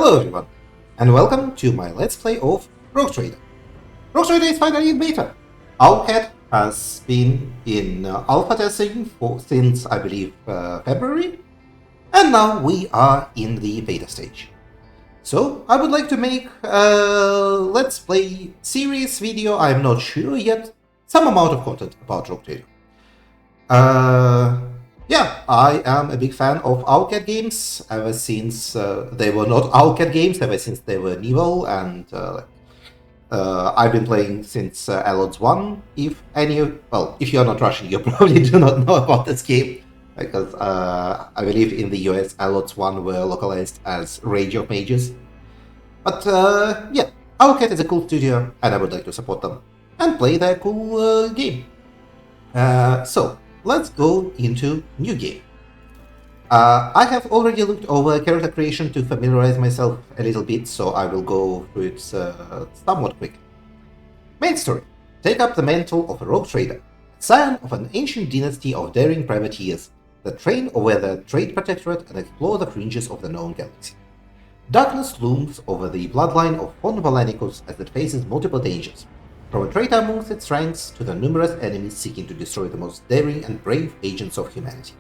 Hello everyone, and welcome to my Let's Play of Rogue Trader. Rogue Trader is finally in beta. Owlcat has been in alpha testing since, I believe, February, and now we are in the beta stage. So, I would like to make a Let's Play series video, I'm not sure yet, some amount of content about Rogue Trader. Yeah, I am a big fan of Owlcat games ever since they were not Owlcat games, ever since they were Nivel, and I've been playing since Allods 1. If you're not Russian, you probably do not know about this game, because I believe in the US, Allods 1 were localized as Rage of Mages. But yeah, Owlcat is a cool studio, and I would like to support them and play their cool game. So, let's go into new game. I have already looked over character creation to familiarize myself a little bit, so I will go through it somewhat quick. Main story. Take up the mantle of a rogue trader, scion of an ancient dynasty of daring privateers that train over the trade protectorate and explore the fringes of the known galaxy. Darkness looms over the bloodline of von Valanicus as it faces multiple dangers, from a traitor amongst its ranks to the numerous enemies seeking to destroy the most daring and brave agents of humanity.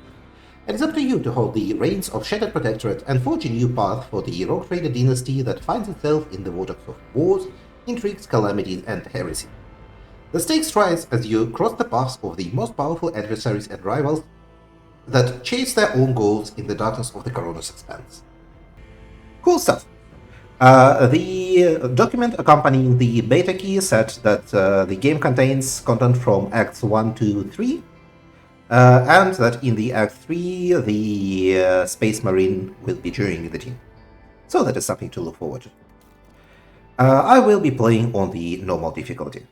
It is up to you to hold the reins of Shattered Protectorate and forge a new path for the Rogue Trader dynasty that finds itself in the vortex of wars, intrigues, calamities, and heresy. The stakes rise as you cross the paths of the most powerful adversaries and rivals that chase their own goals in the darkness of the Coronis expanse. Cool stuff. The document accompanying the beta key said that the game contains content from Acts 1 to 3, and that in the Act 3 the Space Marine will be joining the team. So that is something to look forward to. I will be playing on the normal difficulty,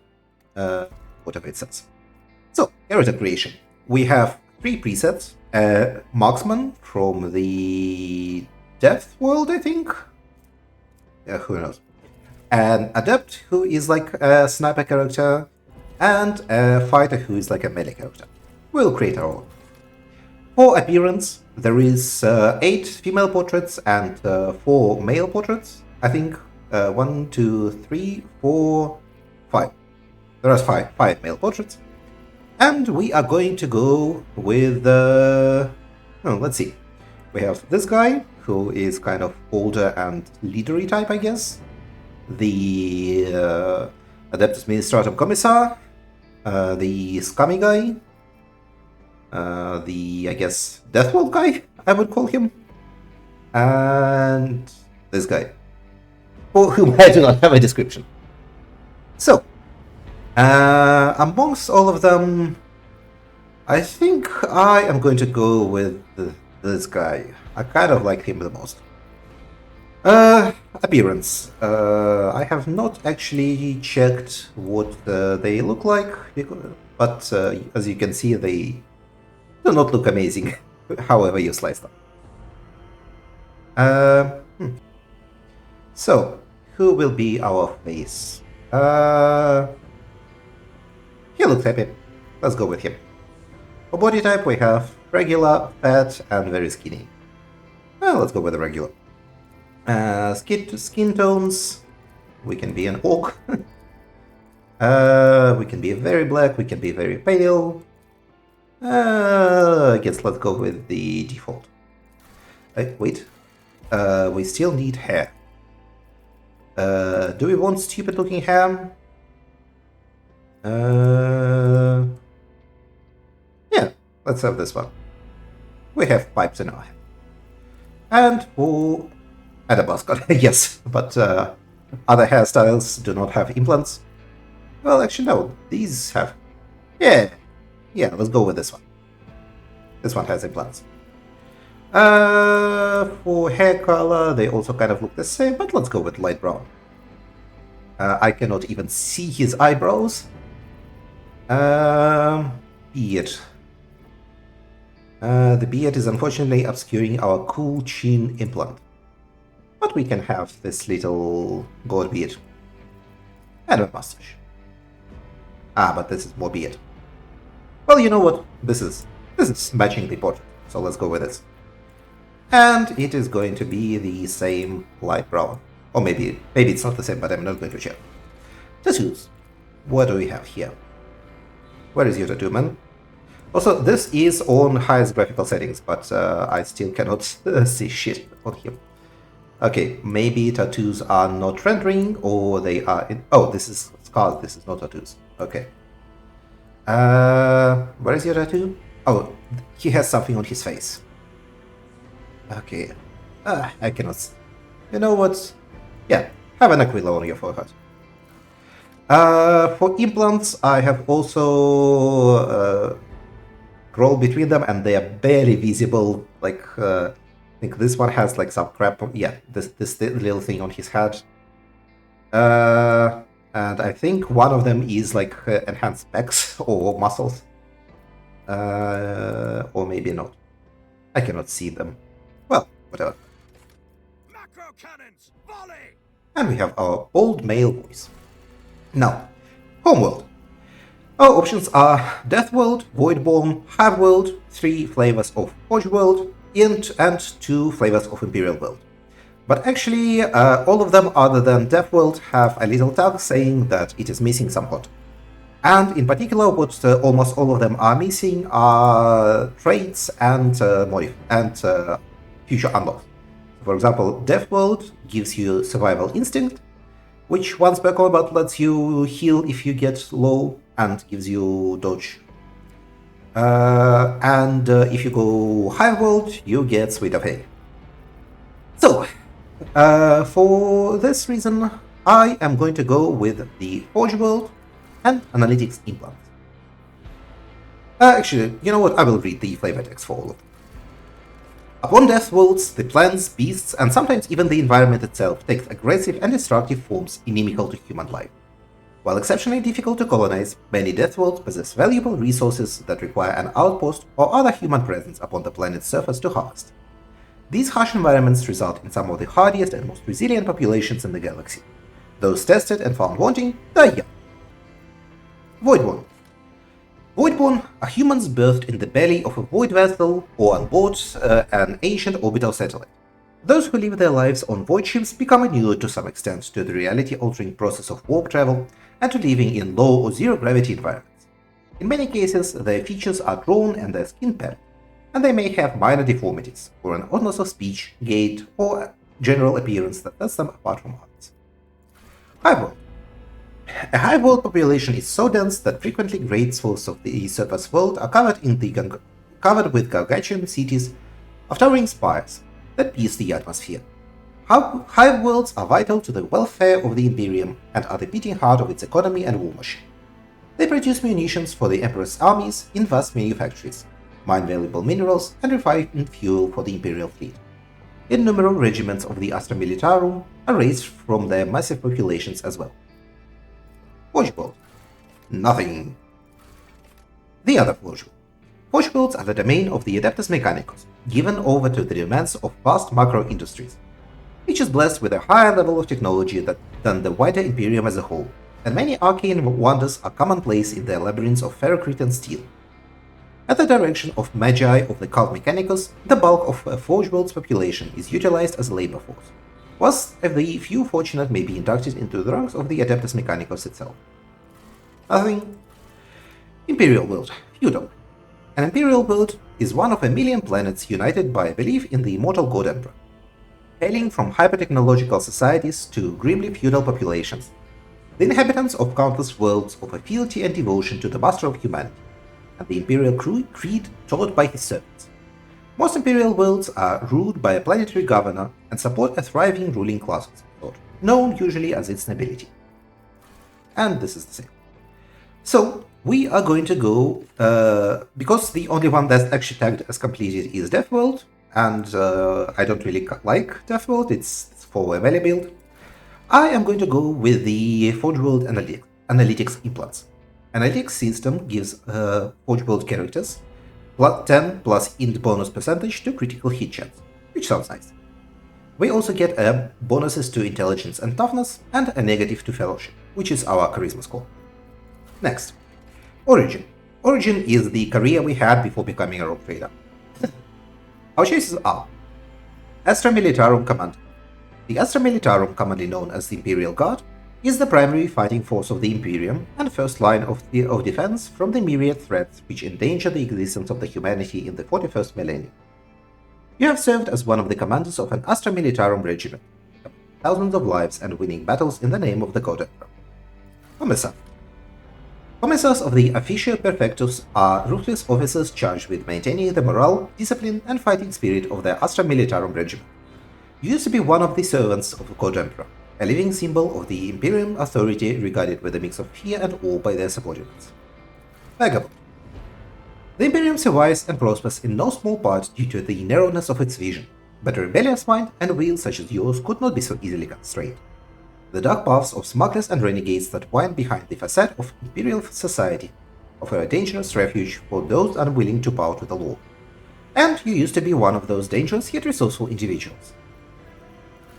whatever it says. So, character creation. We have 3 presets. Marksman from the Death World, I think? Who knows? An adept who is like a sniper character, and a fighter who is like a melee character. We'll create our own. For appearance, there is 8 female portraits and 4 male portraits. I think 1, 2, 3, 4, 5. There are 5 male portraits. And we are going to go with let's see. We have this guy, who is kind of older and leadery type, I guess. The Adeptus Ministratum Commissar, the Scummy guy, the, I guess, Deathworld guy, I would call him, and this guy, for whom I do not have a description. So, amongst all of them, I think I am going to go with this guy. I kind of like him the most. Appearance. I have not actually checked what they look like, but as you can see, they do not look amazing, however you slice them. So, who will be our face? He looks happy. Let's go with him. For body type, we have regular, fat, and very skinny. Well, let's go with the regular. Skin tones. We can be an orc. We can be very black. We can be very pale. I guess let's go with the default. Wait. We still need hair. Do we want stupid looking hair? Yeah, let's have this one. We have pipes in our hair. And for a buzzcut, yes, but other hairstyles do not have implants. Well, actually, no, these have. Yeah, let's go with this one. This one has implants. For hair color, they also kind of look the same, but let's go with light brown. I cannot even see his eyebrows. Beard. The beard is unfortunately obscuring our cool chin implant. But we can have this little gold beard. And a mustache. But this is more beard. Well, you know what? This is matching the portrait, so let's go with this. And it is going to be the same light brown. Or maybe it's not the same, but I'm not going to check. Tattoos. What do we have here? Where is your tattoo, man? Also, this is on highest graphical settings, but I still cannot see shit on him. Okay, maybe tattoos are not rendering, or they are in... Oh, this is scars, this is not tattoos. Okay. Where is your tattoo? Oh, he has something on his face. Okay. I cannot... You know what? Yeah, have an aquila on your forehead. For implants, I have also scrolled between them, and they are barely visible. Like, I think this one has like some crap. Yeah, this little thing on his head. And I think one of them is like enhanced pecs or muscles. Or maybe not. I cannot see them. Well, whatever. Macro cannons, volley! And we have our old male voice. Now, Homeworld. Our options are Death World, Voidborn, Hive World, 3 flavors of Forge World, and 2 flavors of Imperial World. But actually, all of them other than Death World have a little tag saying that it is missing some hot. And in particular, what almost all of them are missing are traits and future unlocks. For example, Death World gives you Survival Instinct, which once per combat lets you heal if you get low and gives you dodge. And if you go Hive World, you get Sweet of Hay. So, for this reason, I am going to go with the Forge World and Analytics Implant. Actually, you know what? I will read the flavor text for all of them. Upon Death Worlds, the plants, beasts, and sometimes even the environment itself takes aggressive and destructive forms inimical to human life. While exceptionally difficult to colonize, many Death Worlds possess valuable resources that require an outpost or other human presence upon the planet's surface to harvest. These harsh environments result in some of the hardiest and most resilient populations in the galaxy. Those tested and found wanting die young. Voidborn. Voidborn are humans birthed in the belly of a void vessel or on board an ancient orbital satellite. Those who live their lives on void ships become inured to some extent to the reality-altering process of warp travel and to living in low or zero-gravity environments. In many cases, their features are drawn and their skin pale, and they may have minor deformities, or an oddness of speech, gait, or general appearance that sets them apart from others. Hive World. A hive world population is so dense that frequently great swaths of the surface world are covered with gargantuan cities of towering spires that pierce the atmosphere. Hive worlds are vital to the welfare of the Imperium and are the beating heart of its economy and war machine. They produce munitions for the Emperor's armies in vast manufactories, mine valuable minerals, and refine fuel for the Imperial fleet. Innumerable regiments of the Astra Militarum are raised from their massive populations as well. Forge World. Nothing. The other Forge World. Forge Worlds are the domain of the Adeptus Mechanicus, given over to the demands of vast macro industries. Each is blessed with a higher level of technology than the wider Imperium as a whole, and many arcane wonders are commonplace in their labyrinths of ferrocrete and steel. At the direction of Magi of the Cult Mechanicus, the bulk of a Forge World's population is utilized as a labor force, whilst the few fortunate may be inducted into the ranks of the Adeptus Mechanicus itself. Nothing. Imperial World. Feudal. An Imperial World is one of a million planets united by a belief in the immortal God Emperor. Hailing from hyper-technological societies to grimly feudal populations, the inhabitants of countless worlds offer fealty and devotion to the Master of Humanity, and the Imperial creed taught by his servants. Most Imperial worlds are ruled by a planetary governor and support a thriving ruling class of some sort, known usually as its nobility. And this is the same. So, we are going to go, because the only one that's actually tagged as completed is Death World, and I don't really like Death World, it's for a melee build, I am going to go with the Forge World Analytics Implants. Analytics system gives Forge World characters plus 10 plus int bonus percentage to critical hit chance, which sounds nice. We also get bonuses to intelligence and toughness, and a negative to fellowship, which is our charisma score. Next, Origin. Origin is the career we had before becoming a rogue trader. Our choices are Astra Militarum Command. The Astra Militarum, commonly known as the Imperial Guard, is the primary fighting force of the Imperium and first line of defense from the myriad threats which endanger the existence of the humanity in the 41st millennium. You have served as one of the commanders of an Astra Militarum regiment, thousands of lives and winning battles in the name of the God Emperor. Commissar. Commissars of the Officio Perfectus are ruthless officers charged with maintaining the morale, discipline, and fighting spirit of their Astra Militarum regiment. You used to be one of the servants of the God Emperor, a living symbol of the Imperium authority regarded with a mix of fear and awe by their subordinates. Vagabond. The Imperium survives and prospers in no small part due to the narrowness of its vision, but a rebellious mind and will such as yours could not be so easily constrained. The dark paths of smugglers and renegades that wind behind the facade of imperial society offer a dangerous refuge for those unwilling to bow to the law. And you used to be one of those dangerous yet resourceful individuals.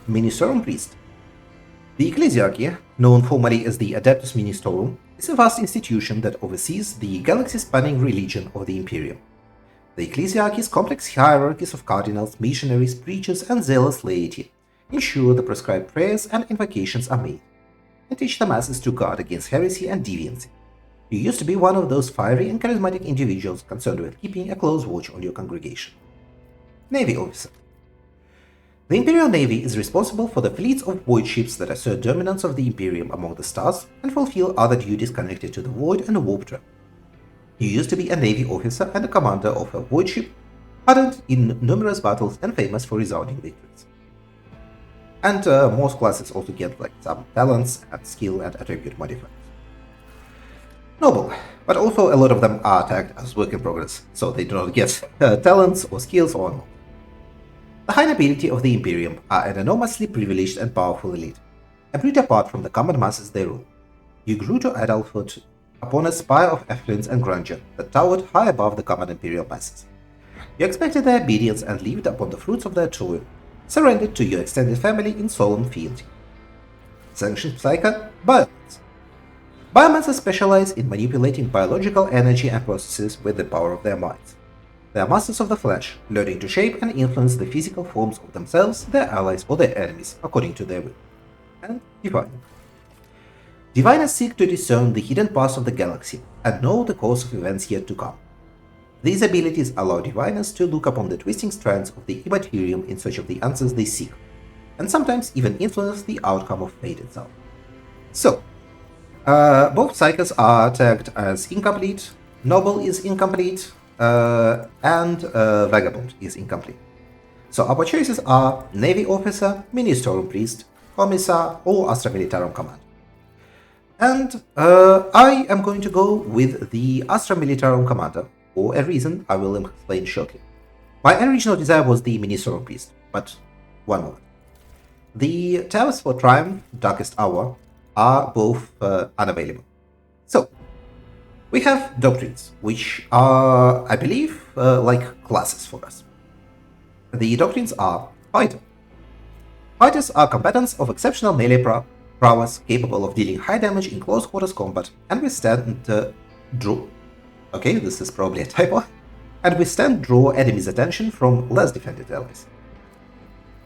Ministorum Priest. The Ecclesiarchy, known formally as the Adeptus Ministorum, is a vast institution that oversees the galaxy-spanning religion of the Imperium. The Ecclesiarchy's complex hierarchies of cardinals, missionaries, preachers, and zealous laity ensure the prescribed prayers and invocations are made, and teach the masses to guard against heresy and deviancy. You used to be one of those fiery and charismatic individuals concerned with keeping a close watch on your congregation. Navy Officer. The Imperial Navy is responsible for the fleets of void ships that assert dominance of the Imperium among the stars and fulfill other duties connected to the void and warp travel. You used to be a Navy officer and a commander of a void ship, hardened in numerous battles and famous for resounding victories. And most classes also get some talents and skill and attribute modifiers. Noble, but also a lot of them are tagged as work in progress, so they do not get talents or skills or not. The high nobility of the Imperium are an enormously privileged and powerful elite, a breed apart from the common masses they rule. You grew to adulthood upon a spire of affluence and grandeur that towered high above the common imperial masses. You expected their obedience and lived upon the fruits of their toil, surrendered to your extended family in solemn fealty. Sanctioned Psyker, Biomancer. Biomancers specialize in manipulating biological energy and processes with the power of their minds. They are masters of the flesh, learning to shape and influence the physical forms of themselves, their allies, or their enemies, according to their will. And Diviner. Diviners seek to discern the hidden paths of the galaxy and know the course of events yet to come. These abilities allow diviners to look upon the twisting strands of the immaterium in search of the answers they seek, and sometimes even influence the outcome of fate itself. So, both Psychers are tagged as incomplete, Noble is incomplete, and Vagabond is incomplete. So our choices are Navy Officer, Ministorum Priest, Commissar, or Astra Militarum Command. And I am going to go with the Astra Militarum Commander, for a reason I will explain shortly. My original desire was the Ministorum Priest, but one moment. The Towers for Triumph, Darkest Hour, are both unavailable. So, we have doctrines, which are, I believe, like classes for us. The doctrines are Fighter. Fighters are combatants of exceptional melee prowess, capable of dealing high damage in close quarters combat, and withstand draw. Okay, this is probably a typo. And withstand draw enemies' attention from less defended allies.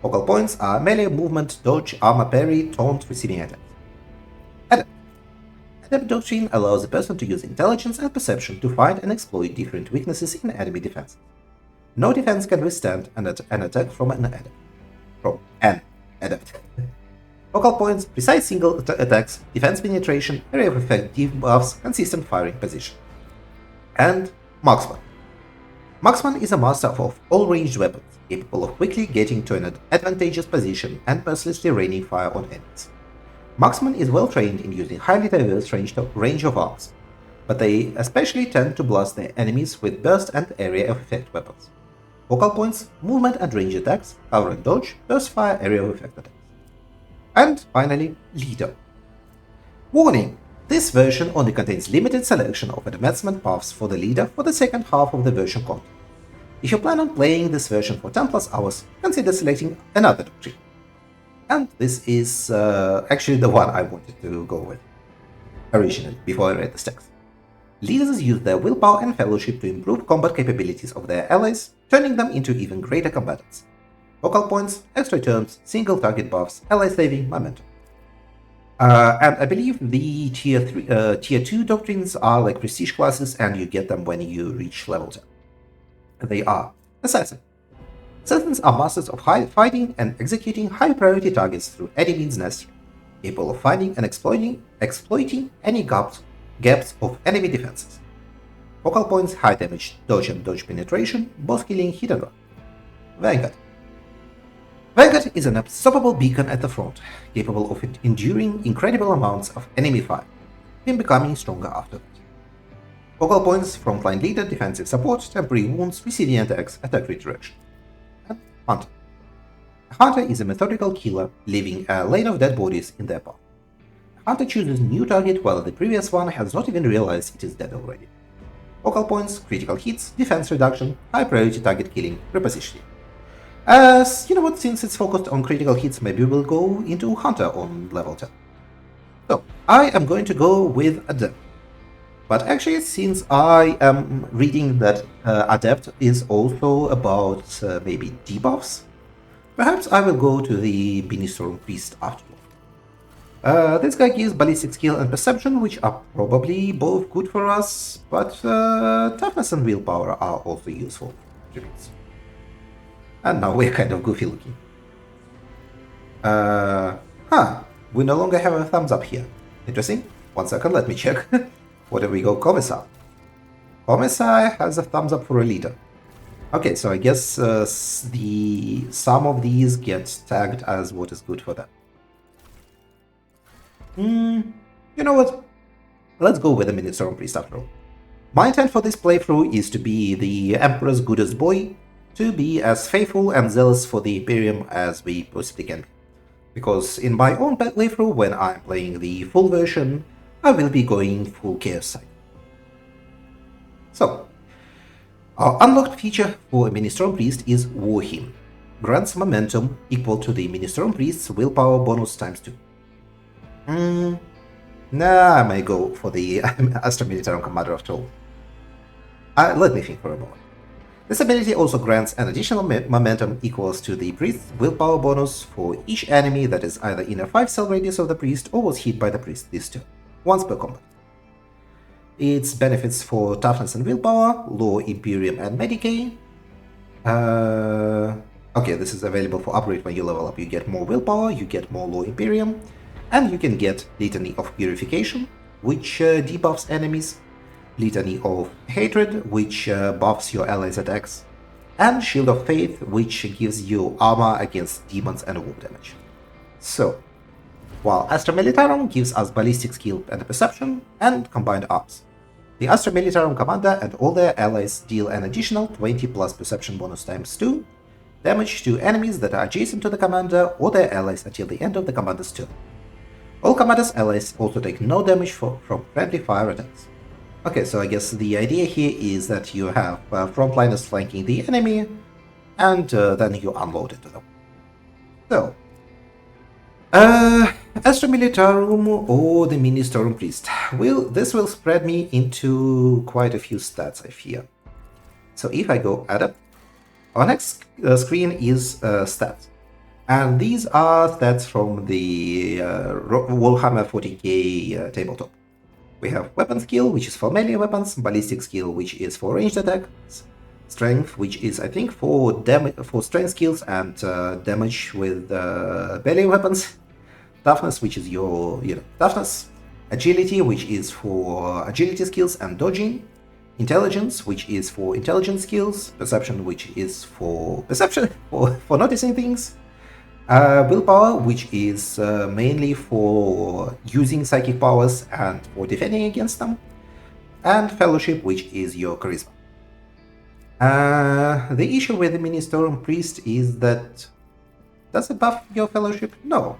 Focal points are melee, movement, dodge, armor, parry, taunt, receiving attacks. Adept. Adept doctrine allows a person to use intelligence and perception to find and exploit different weaknesses in enemy defense. No defense can withstand an attack from an adept. Focal points, precise single attacks, defense penetration, area of effect debuffs, consistent firing position. And Marksman. Marksman is a master of all ranged weapons, capable of quickly getting to an advantageous position and mercilessly raining fire on enemies. Marksman is well trained in using highly diverse range of arms, but they especially tend to blast their enemies with burst and area of effect weapons. Focal points, movement and range attacks, cover and dodge, burst fire, area of effect attacks. And finally, Leader. Warning! This version only contains limited selection of advancement paths for the leader for the second half of the version content. If you plan on playing this version for 10 plus hours, consider selecting another doctrine. And this is actually the one I wanted to go with originally, before I read the text. Leaders use their willpower and fellowship to improve combat capabilities of their allies, turning them into even greater combatants. Focal points, extra terms, single target buffs, ally saving, momentum. And I believe the tier 2 doctrines are like prestige classes, and you get them when you reach level 10. They are Assassin. Assassins are masters of fighting and executing high-priority targets through any means necessary, capable of finding and exploiting any gaps of enemy defenses. Focal points, high damage, dodge and dodge penetration, both killing hit and run. Vanguard. Vanguard is an unstoppable beacon at the front, capable of enduring incredible amounts of enemy fire, and becoming stronger after that. Focal points, frontline leader, defensive support, temporary wounds, receiving attacks, attack redirection. And Hunter. A Hunter is a methodical killer, leaving a lane of dead bodies in their path. A Hunter chooses new target while the previous one has not even realized it is dead already. Focal points, critical hits, defense reduction, high priority target killing, repositioning. As you know what, since it's focused on critical hits, maybe we'll go into Hunter on level 10. So, I am going to go with Adept. But actually, since I am reading that Adept is also about maybe debuffs, perhaps I will go to the Benistorm Priest after all. This guy gives ballistic skill and perception, which are probably both good for us, but toughness and willpower are also useful attributes. And now we're kind of goofy looking. We no longer have a thumbs up here. Interesting. 1 second, let me check. What do we go? Commissar. Commissar has a thumbs up for a leader. Okay, so I guess some of these get tagged as what is good for them. You know what? Let's go with the Minister Priest after all. My intent for this playthrough is to be the Emperor's Goodest boy, to be as faithful and zealous for the Imperium as we possibly can. Because in my own playthrough, when I'm playing the full version, I will be going full Chaos side. So, our unlocked feature for a Minister Priest is War Hymn. Grants momentum equal to the Minister Priest's willpower bonus times 2. I may go for the Astra Militarum Commander after all. Let me think for a moment. This ability also grants an additional momentum equals to the priest's willpower bonus for each enemy that is either in a 5-cell radius of the priest or was hit by the priest this turn, once per combat. Its benefits for toughness and willpower, law, Imperium, and Medicae. Okay, this is available for upgrade when you level up. You get more willpower, you get more law, Imperium, and you can get Litany of Purification, which debuffs enemies, Litany of Hatred, which buffs your allies' attacks, and Shield of Faith, which gives you armor against demons and war damage. So, while Astra Militarum gives us ballistic skill and perception, and combined arms. The Astra Militarum Commander and all their allies deal an additional 20 plus perception bonus times 2 damage to enemies that are adjacent to the commander or their allies until the end of the commander's turn. All commander's allies also take no damage from friendly fire attacks. Okay, so I guess the idea here is that you have frontliners flanking the enemy, and then you unload into them. So, Astra Militarum or the Ministorum Priest. This will spread me into quite a few stats, I fear. So if I go Adept, our next screen is stats. And these are stats from the Warhammer 40k tabletop. We have weapon skill, which is for melee weapons, ballistic skill, which is for ranged attacks, strength, which is, I think, for strength skills and damage with melee weapons, toughness, which is your toughness, agility, which is for agility skills and dodging, intelligence, which is for intelligence skills, perception, which is for perception, for noticing things, willpower, which is mainly for using psychic powers and for defending against them, and fellowship, which is your charisma. The issue with the Ministorum Priest is that does it buff your fellowship? No.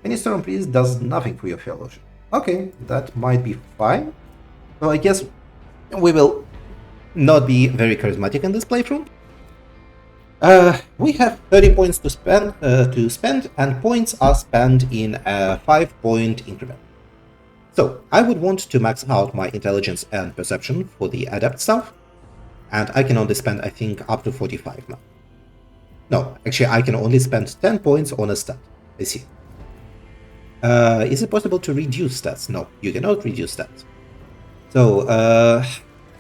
Ministorum Priest does nothing for your fellowship. Okay, that might be fine. So I guess we will not be very charismatic in this playthrough. We have 30 points to spend, and points are spent in a 5-point increment. So I would want to max out my intelligence and perception for the adept stuff, and I can only spend, I think, up to 45 now. No, actually, I can only spend 10 points on a stat. I see. Is it possible to reduce stats? No, you cannot reduce stats. So,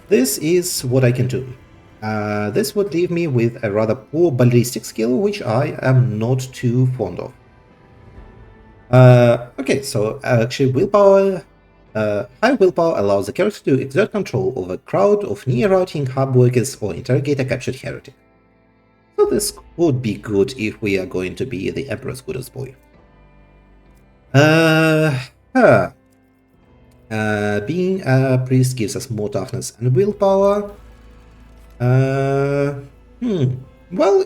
this is what I can do. This would leave me with a rather poor ballistic skill, which I am not too fond of. Okay, so actually willpower... high willpower allows the character to exert control over a crowd of near-routing hub workers or interrogate a captured heretic. So this would be good if we are going to be the Emperor's Goodest boy. Being a priest gives us more toughness and willpower. Well,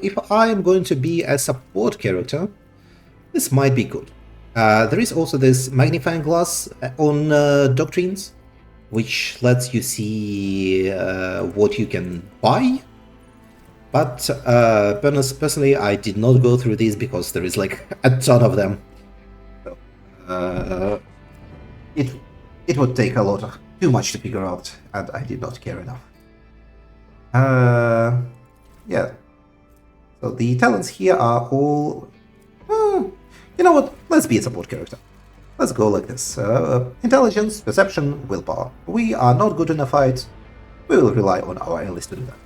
if I am going to be a support character, this might be good. There is also this magnifying glass on doctrines, which lets you see what you can buy. But personally, I did not go through these because there is like a ton of them. So, it would take too much to figure out, and I did not care enough. Yeah. So the talents here are all... you know what? Let's be a support character. Let's go like this. Intelligence, perception, willpower. We are not good in a fight. We will rely on our allies to do that.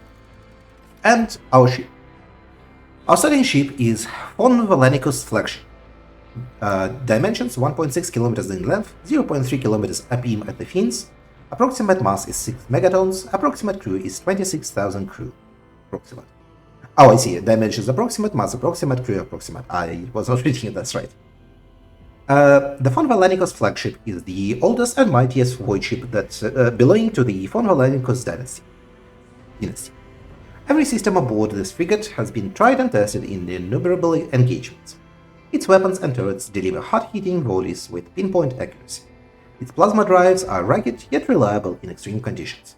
And our ship. Our starting ship is Von Valenicus flagship. Dimensions 1.6 kilometers in length, 0.3 kilometers abeam at the fins. Approximate mass is 6 megatons. Approximate crew is 26,000 crew. Approximate. Oh, I see. Dimensions approximate, mass approximate, crew approximate. I was not reading it, that's right. The Von Valenicus flagship is the oldest and mightiest void ship that belonging to the Von Valenicus dynasty. Every system aboard this frigate has been tried and tested in innumerable engagements. Its weapons and turrets deliver hard-hitting volleys with pinpoint accuracy. Its plasma drives are rugged yet reliable in extreme conditions.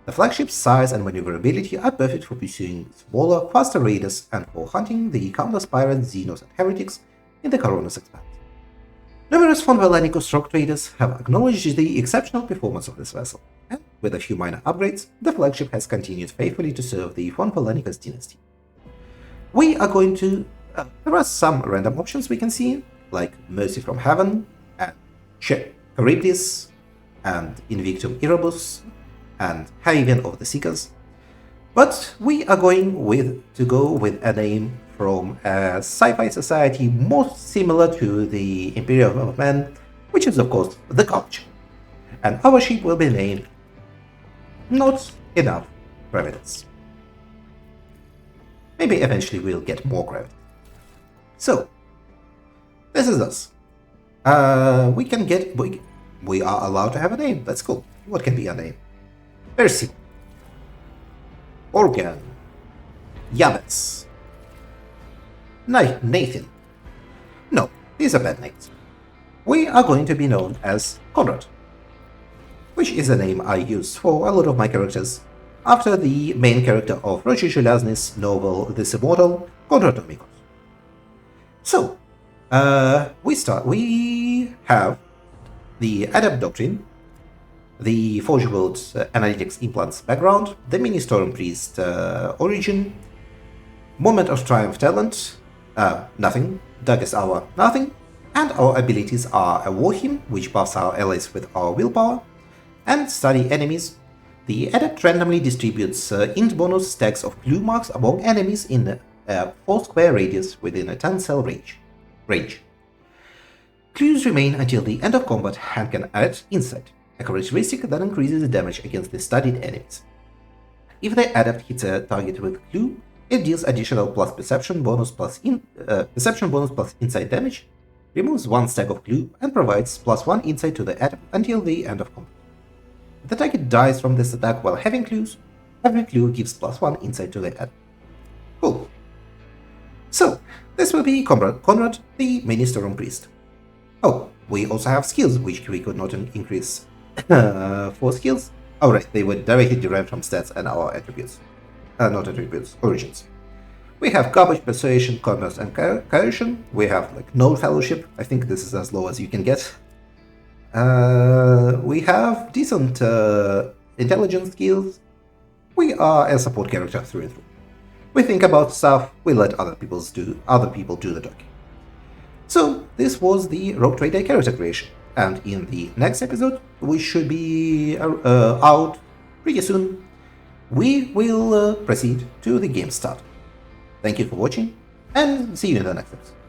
The flagship's size and maneuverability are perfect for pursuing smaller, faster raiders and for hunting the countless pirates, Xenos, and heretics in the Coronas Expanse. Numerous Von Valenicus rock traders have acknowledged the exceptional performance of this vessel, and with a few minor upgrades, the flagship has continued faithfully to serve the Von Valenicus dynasty. We are going to... there are some random options we can see, like Mercy from Heaven, and Charybdis, and Invictum Erebus, and Haven of the Seekers. But we are going to go with a name from a sci-fi society most similar to the Imperium of Men, which is of course the Culture. And our ship will be named Not Enough Gravitas. Maybe eventually we'll get more gravity. So, this is us. We are allowed to have a name. That's cool. What can be a name? Percy, Organ, Yabets, Nathan. No, these are bad names. We are going to be known as Conrad, which is a name I use for a lot of my characters, after the main character of Roger Железny's novel This Immortal, Conrad Domikos. So, we have the Adept Doctrine, the Forge World Analytics Implants background, the Mini Storm Priest origin, Moment of Triumph talent, nothing, Darkest Hour, nothing, and our abilities are a War Hymn, which buffs our allies with our willpower, and Study Enemies. The Adept randomly distributes int bonus stacks of clue marks among enemies in a 4 square radius within a 10 cell range. Clues remain until the end of combat and can add Insight, a characteristic that increases the damage against the studied enemies. If the Adept hits a target with Clue, it deals additional plus Perception bonus plus Insight damage, removes 1 stack of Clue, and provides +1 Insight to the Adept until the end of combat. If the target dies from this attack while having clues, every clue gives +1 Insight to the Adept. Cool. So, this will be Conrad, the Mini Storm Priest. Oh, we also have skills, which we could not increase. 4 skills? Alright, they were directly derived from stats and our attributes. Not attributes, origins. We have Garbage, Persuasion, Commerce, and Coercion. We have like no Fellowship. I think this is as low as you can get. We have decent intelligence skills. We are a support character through and through. We think about stuff, we let other people do the talking. So this was the Rogue Trader character creation, and in the next episode, which should be out pretty soon, we will proceed to the game start. Thank you for watching, and see you in the next episode.